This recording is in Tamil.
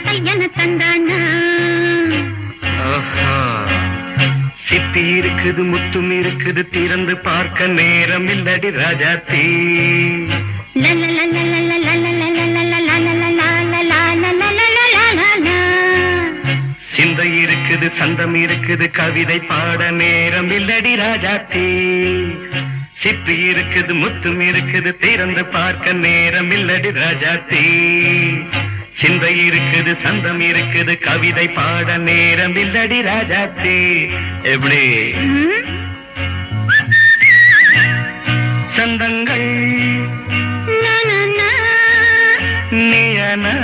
தையன தந்தானா சிப்பி இருக்குது முத்தும் இருக்குது திறந்து பார்க்க நேரம் இல்லடி ராஜாத்தி சிந்தை இருக்குது சந்தம் இருக்குது கவிதை பாட நேரம் இல்லடி ராஜாத்தி சிப்பி இருக்குது முத்தும் இருக்குது திறந்து பார்க்க நேரம் இல்லடி ராஜாத்தி சிந்தை இருக்குது சந்தம் இருக்குது கவிதை பாட நேரம் இல்லடி ராஜாத்தி எப்படி சந்தங்கள் நீயனா